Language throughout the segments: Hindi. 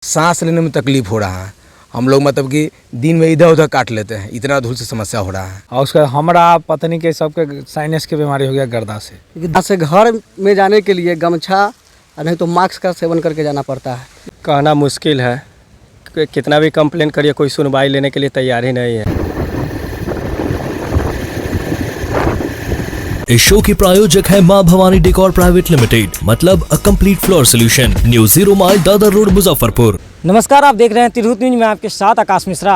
सांस लेने में तकलीफ हो रहा है। हम लोग मतलब कि दिन में इधर उधर काट लेते हैं, इतना धूल से समस्या हो रहा है। और उसका हमरा पत्नी के सबके साइनस की बीमारी हो गया गर्दा से। यहाँ से घर में जाने के लिए गमछा नहीं तो मास्क का सेवन करके जाना पड़ता है। कहना मुश्किल है, कितना भी कंप्लेन करिए कोई सुनवाई लेने के लिए तैयार ही नहीं है। इस शो के प्रायोजक है मां भवानी डेकोर प्राइवेट लिमिटेड, मतलब a complete floor solution, new 0 mile Dadar road Muzaffarpur. नमस्कार, आप देख रहे हैं तिरहुत न्यूज में आपके साथ आकाश मिश्रा।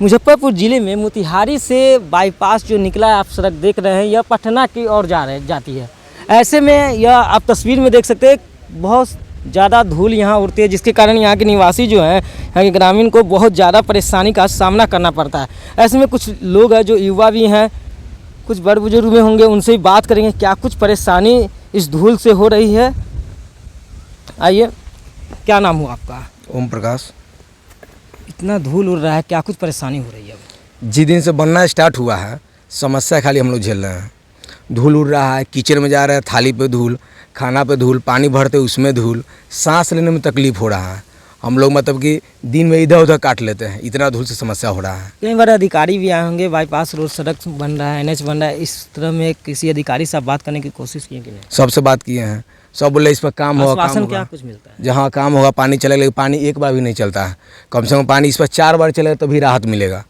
मुजफ्फरपुर जिले में मोतिहारी से बाईपास जो निकला है, आप सड़क देख रहे हैं, यह पटना की ओर जाती है। ऐसे में यह आप तस्वीर में देख सकते हैं, बहुत ज़्यादा धूल यहाँ उड़ती है, जिसके कारण यहाँ के निवासी जो हैं, यहाँ के ग्रामीण को बहुत ज़्यादा परेशानी का सामना करना पड़ता है। ऐसे में कुछ लोग हैं जो युवा भी हैं, कुछ बड़े बुजुर्ग भी होंगे, उनसे ही बात करेंगे क्या कुछ परेशानी इस धूल से हो रही है। आइए, क्या नाम हुआ आपका? ओम प्रकाश। इतना धूल उड़ रहा है, क्या कुछ परेशानी हो रही है? जिस दिन से बनना स्टार्ट हुआ है, समस्या खाली हम लोग झेल रहे हैं। धूल उड़ रहा है, किचन में जा रहे हैं, थाली पे धूल, खाना पे धूल, पानी भरते उसमें धूल, सांस लेने में तकलीफ हो रहा है। हम लोग मतलब कि दिन में इधर उधर काट लेते हैं, इतना धूल से समस्या हो रहा है। कई बार अधिकारी भी आए होंगे, बाईपास रोड सड़क बन रहा है, NH बन रहा है, इस तरह में किसी अधिकारी से बात करने की कोशिश की कि नहीं? सबसे बात किए हैं, सब बोले इस पर काम होगा, आश्वासन क्या कुछ मिलता है? जहाँ काम होगा पानी चलेगा, लेकिन पानी एक बार भी नहीं चलता है। कम से कम पानी इस पर 4 बार चलेगा तभी राहत मिलेगा।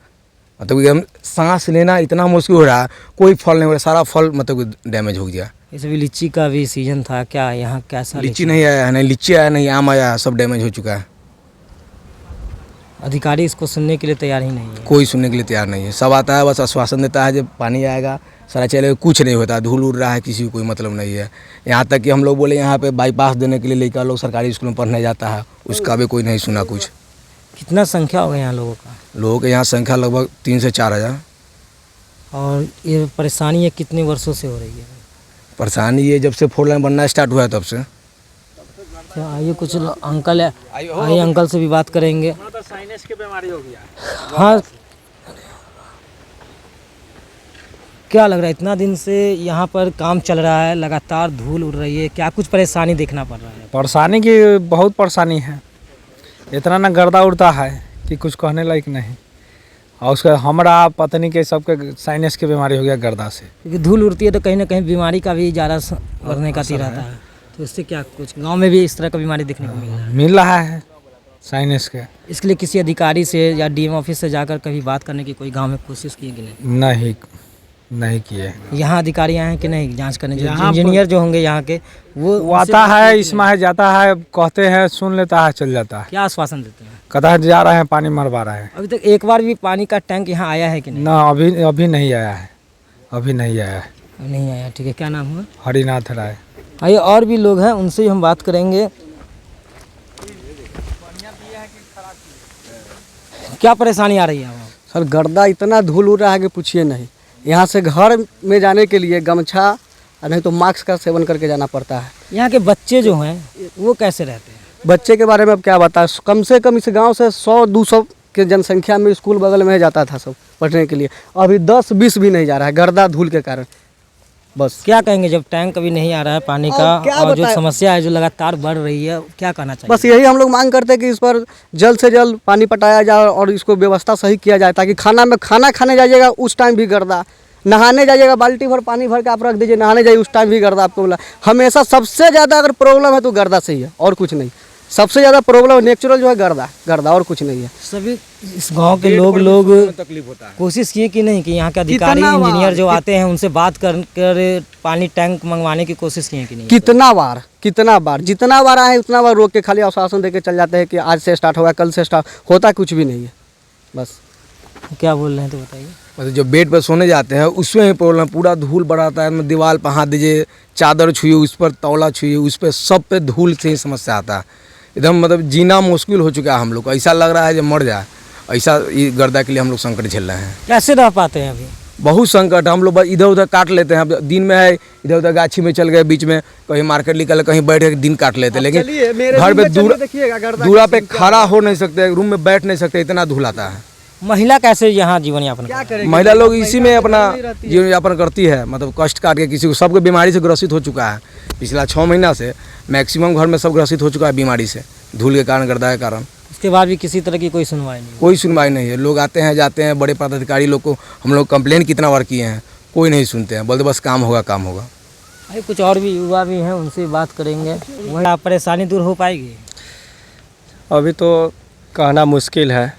मतलब कि हम सांस लेना इतना मुश्किल हो रहा है, कोई फल नहीं हो रहा, सारा फल मतलब डैमेज हो गया। इस भी लीची का भी सीजन था, क्या यहाँ कैसा? लीची नहीं आया है, नहीं लीची आया, नहीं आम आया, सब डैमेज हो चुका है। अधिकारी इसको सुनने के लिए तैयार ही नहीं है। कोई सुनने के लिए तैयार नहीं है। सब आता है, बस आश्वासन देता है जब पानी आएगा सारा चलेगा, कुछ नहीं होता। धूल उड़ रहा है, किसी को कोई मतलब नहीं है। यहाँ तक कि हम लोग बोले यहाँ पे बाईपास देने के लिए लड़का लोग सरकारी स्कूल में पढ़ने जाता है, उसका भी कोई नहीं सुना कुछ। कितना संख्या होगा यहाँ लोगों का? लोगों के यहाँ संख्या लगभग 3 से 4 हज़ार। और ये परेशानी है कितने वर्षों से हो रही है? परेशानी ये जब से 4 लाइन बनना स्टार्ट हुआ है तब से। क्या आइए, कुछ अंकल है, आइए अंकल से भी बात करेंगे। तो साइनस की बीमारी हो गया। हाँ, क्या लग रहा है, इतना दिन से यहाँ पर काम चल रहा है, लगातार धूल उड़ रही है, क्या कुछ परेशानी देखना पड़ रहा है? परेशानी की बहुत परेशानी है, इतना ना गर्दा उड़ता है कि कुछ कहने लायक नहीं। और उसका हमरा पत्नी के सबके साइनस की बीमारी हो गया गर्दा से। क्योंकि धूल उड़ती है तो कहीं ना कहीं बीमारी का भी ज़्यादा बढ़ने का रहता है, तो इससे क्या कुछ गांव में भी इस तरह का बीमारी देखने को मिल रहा है साइनस के। इसके लिए किसी अधिकारी से या DM ऑफिस से जाकर कभी बात करने की कोई गांव में कोशिश की कि नहीं? नहीं किए। यहाँ अधिकारी आए हैं कि नहीं जांच करने? जो इंजीनियर जो होंगे यहाँ के, वो आता है, इसमें है, जाता है, कहते हैं, सुन लेता है, चल जाता है। क्या आश्वासन देते हैं? कहता है जा रहे हैं, पानी मरवा रहे हैं। अभी तक एक बार भी पानी का टैंक यहाँ आया है कि नहीं? ना, अभी नहीं आया है, अभी नहीं आया है। नहीं आया, ठीक है। क्या नाम हुआ? हरिनाथ राय। आइए, और भी लोग हैं, उनसे ही हम बात करेंगे। क्या परेशानी आ रही है वहाँ? सर, गर्दा इतना धूल उड़ रहा है कि पूछिए नहीं। यहाँ से घर में जाने के लिए गमछा नहीं तो मास्क का सेवन करके जाना पड़ता है। यहाँ के बच्चे जो हैं वो कैसे रहते हैं? बच्चे के बारे में अब क्या बताएं, कम से कम इस गांव से 100-200 के जनसंख्या में स्कूल बगल में जाता था सब पढ़ने के लिए, अभी 10-20 भी नहीं जा रहा है गर्दा धूल के कारण। बस क्या कहेंगे, जब टैंक अभी नहीं आ रहा है पानी का, और जो समस्या है जो लगातार बढ़ रही है, क्या कहना चाहिए? बस यही हम लोग मांग करते हैं कि इस पर जल्द से जल्द पानी पटाया जाए और इसको व्यवस्था सही किया जाए, ताकि खाना खाने जाइएगा उस टाइम भी गर्दा, नहाने जाइएगा बाल्टी भर पानी भर के आप रख दीजिए, नहाने जाइए उस टाइम भी गर्दा। आपको बोला हमेशा सबसे ज़्यादा अगर प्रॉब्लम है तो गर्दा से ही है, और कुछ नहीं। सबसे ज़्यादा प्रॉब्लम नेचुरल जो है गर्दा, और कुछ नहीं है। सभी इस गांव के लोग तकलीफ होता है। कोशिश किए कि नहीं कि यहाँ के अधिकारी इंजीनियर जो आते हैं उनसे बात कर पानी टैंक मंगवाने की कोशिश किए कि नहीं? कितना बार जितना बार आए उतना बार रोक के खाली आश्वासन देके चल जाते हैं कि आज से स्टार्ट होगा, कल से स्टार्ट होता कुछ भी नहीं है। बस क्या बोल रहे हैं तो बताइए। मतलब जब बेड पर सोने जाते हैं उसमें ही प्रॉब्लम, पूरा धूल बढ़ाता है। दीवार पर हाथ दीजिए, चादर छुइए, उस पर तौला छुइए, उस पर सब पे धूल से ही समस्या आता है। एकदम मतलब जीना मुश्किल हो चुका है हम लोग को, ऐसा लग रहा है जब मर जाए, ऐसा ये गर्दा के लिए हम लोग संकट झेल रहे हैं। कैसे रह पाते हैं अभी? बहुत संकट। हम लोग इधर उधर काट लेते हैं। अब दिन में है, इधर उधर गाछी में चल गए, बीच में कहीं मार्केट निकल, कहीं बैठ के दिन काट लेते हैं। लेकिन घर पे दूरा पे खड़ा हो नहीं सकते, रूम में बैठ नहीं सकते, इतना धूल आता है। महिला कैसे यहाँ जीवन यापन करती है? महिला लोग इसी में अपना जीवन यापन करती है, मतलब कष्ट काट के। किसी को सबको बीमारी से ग्रसित हो चुका है पिछला 6 महीना से, मैक्सिमम घर में सब ग्रसित हो चुका है बीमारी से। धूल के कारण, गर्दा के कारण। उसके बाद भी किसी तरह की कोई सुनवाई नहीं। कोई सुनवाई नहीं है। लोग आते हैं जाते हैं, बड़े पदाधिकारी लोग को हम लोग कंप्लेन कितना बार किए हैं, कोई नहीं सुनते हैं, बोलते बस काम होगा काम होगा। भाई कुछ और भी युवा भी हैं, उनसे बात करेंगे, वही आप परेशानी दूर हो पाएगी। अभी तो कहना मुश्किल है,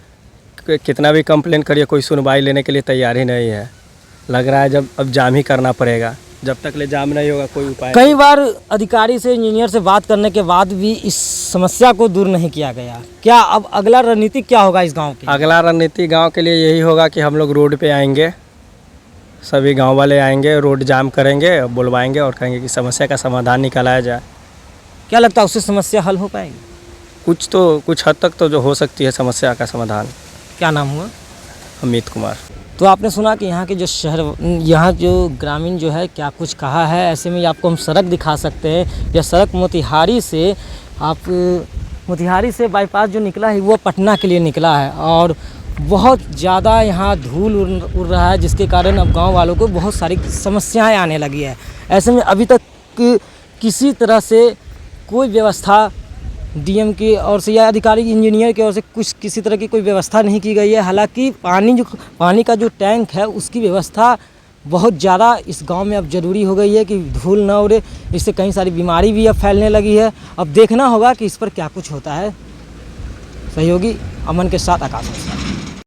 कितना भी कंप्लेन करिए कोई सुनवाई लेने के लिए तैयार ही नहीं है। लग रहा है जब अब जाम ही करना पड़ेगा, जब तक ले जाम नहीं होगा कोई उपाय। कई बार अधिकारी से, इंजीनियर से बात करने के बाद भी इस समस्या को दूर नहीं किया गया। क्या अब अगला रणनीति क्या होगा इस गांव की? अगला रणनीति गांव के लिए यही होगा कि हम लोग रोड पे आएंगे, सभी गांव वाले आएंगे, रोड जाम करेंगे, बुलवाएंगे और कहेंगे कि समस्या का समाधान निकाला जाए। क्या लगता है उससे समस्या हल हो पाएगी? कुछ हद तक तो जो हो सकती है समस्या का समाधान। क्या नाम हुआ? अमित कुमार। तो आपने सुना कि यहाँ के जो यहाँ जो ग्रामीण जो है क्या कुछ कहा है। ऐसे में आपको हम सड़क दिखा सकते हैं। यह सड़क मोतिहारी से बाईपास जो निकला है वो पटना के लिए निकला है और बहुत ज़्यादा यहाँ धूल उड़ रहा है, जिसके कारण अब गांव वालों को बहुत सारी समस्याएं आने लगी है। ऐसे में अभी तक किसी तरह से कोई व्यवस्था डीएम की ओर से या अधिकारी इंजीनियर की ओर से किसी तरह की कोई व्यवस्था नहीं की गई है। हालांकि पानी का जो टैंक है उसकी व्यवस्था बहुत ज़्यादा इस गांव में अब ज़रूरी हो गई है कि धूल न उड़े, इससे कई सारी बीमारी भी अब फैलने लगी है। अब देखना होगा कि इस पर क्या कुछ होता है। सहयोगी अमन के साथ आकाश।